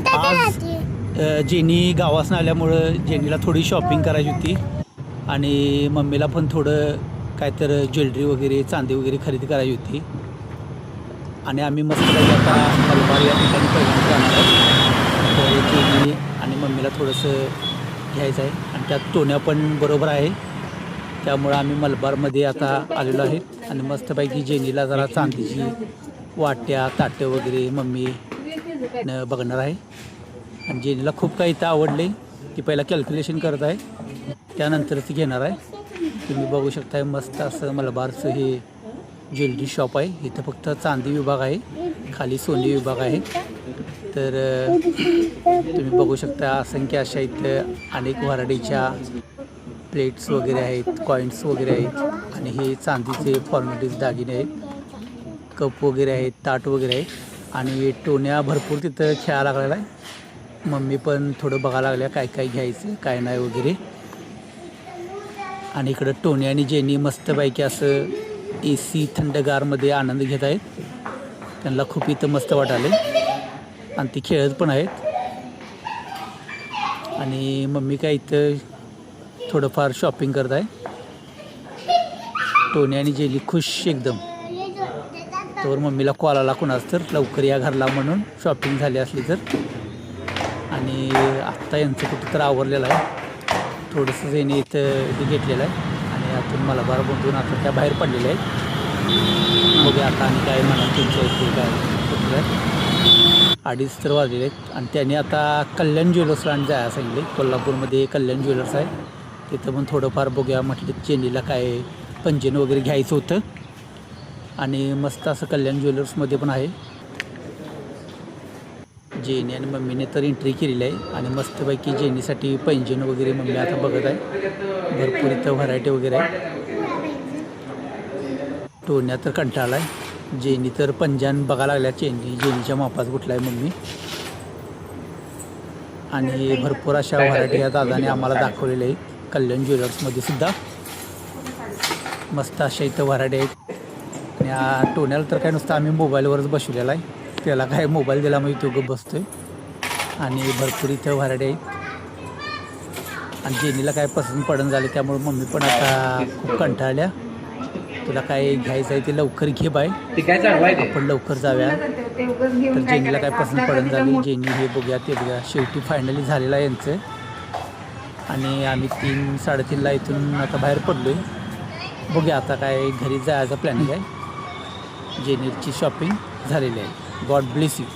आज जेनी गावासन आल्यामुळं जेनीला थोडी शॉपिंग करायची होती आणि मम्मीला पण थोडं काय तर ज्वेलरी वगैरे चांदी वगैरे खरेदी करायची होती आणि आम्ही मस्तपैकी आता मलबार या ठिकाणी पहिल्यांदा जाणार आहे. तर जेनी आणि मम्मीला थोडंसं घ्यायचं आहे आणि त्यात टोन्या पण बरोबर आहे, त्यामुळं आम्ही मलबारमध्ये आता आलेलो आहे आणि मस्तपैकी जेनीला जरा चांदीची वाट्या ताटं वगैरे मम्मी बघणार आहे. आणि जेनीला खूप काही इथं आवडले, ती पहिला कॅल्क्युलेशन करत आहे त्यानंतर ती घेणार आहे. तुम्ही बघू शकताय मस्त असं मलबारचं हे ज्वेलरी शॉप आहे. इथं फक्त चांदी विभाग आहे, खाली सोने विभाग आहे. तर तुम्ही बघू शकता असंख्य अशा इथं अनेक व्हरायटीच्या प्लेट्स वगैरे आहेत, कॉईन्स वगैरे आहेत आणि हे चांदीचे फॉर्मॅलिटीज दागिने आहेत, कप वगैरे आहेत, ताट वगैरे आहेत आणि टोन्या भरपूर तिथं खेळायला लागलेला आहे. मम्मी पण थोडं बघायला लागल्या काय काय घ्यायचं काय नाही वगैरे. आणि इकडं टोनी आणि जेनी मस्तपैकी असं AC थंडगारमध्ये आनंद घेत आहेत. त्यांना खूप इथं मस्त वाटाले आणि ती खेळत पण आहेत. आणि मम्मी काय इथं थोडंफार शॉपिंग करत आहे. टोनी आणि जेनी खुश एकदम. तर मम्मीला कॉल आला कोणाच तर लवकर या घरला म्हणून, शॉपिंग झाली असली तर. आणि आत्ता यांचं कुठं तर आवरलेलं आहे, थोडंसं जेनी इथं घेतलेलं आहे आणि आतून मला बार बंधून आता त्या बाहेर पडलेल्या आहेत. बघूया आता आणि काय म्हणा तुमच्या इथे काय कुठलं. 2:30 तर वाजलेले आहेत आणि त्यांनी आता कल्याण ज्वेलर्सला आणि जायला सांगितले. कोल्हापूरमध्ये कल्याण ज्वेलर्स आहे, तिथं पण थोडंफार बघूया म्हटलं. चेनीला काय पंजन वगैरे घ्यायचं होतं आणि मस्त असं कल्याण ज्वेलर्समध्ये पण आहे. जेनी आणि मम्मीने तर एंट्री केलेली आहे आणि मस्तपैकी जेनीसाठी पैंजण वगैरे मम्मी आता बघत आहे. भरपूर इथं व्हरायटी वगैरे आहे. टोन्या तर कंटाळला आहे, जेनी तर पंजान बघायला लागल्या जेनीच्या मापात कुठला आहे मम्मी. आणि भरपूर अशा व्हरायटी या दादाने आम्हाला दाखवलेल्या आहेत कल्याण ज्वेलर्समध्ये सुद्धा. मस्त अशा इथं व्हरायटी आहेत. आणि टोन्याला तर काय नुसतं आम्ही मोबाईलवरच बसवलेला आहे, त्याला काय मोबाईल दिला म्हणजे तो गप बसतो आहे. आणि भरपूर इथं व्हरायटी आहेत आणि जेनीला काय पसंत पडून झाले, त्यामुळे मम्मी पण आता खूप कंटाळल्या. तुला काय घ्यायचं आहे ते लवकर घे बाय, आपण लवकर जाऊया. तर जेनीला काय पसंत पडून झाली, जेनी हे बघूया ते बघूया. शेवटी फायनली झालेलं आहे यांचं आणि आम्ही 3-3:30ला इथून आता बाहेर पडलो आहे. बघूया आता काय घरी जायचं प्लॅनिंग आहे. जेनीची शॉपिंग झालेली आहे. God bless you.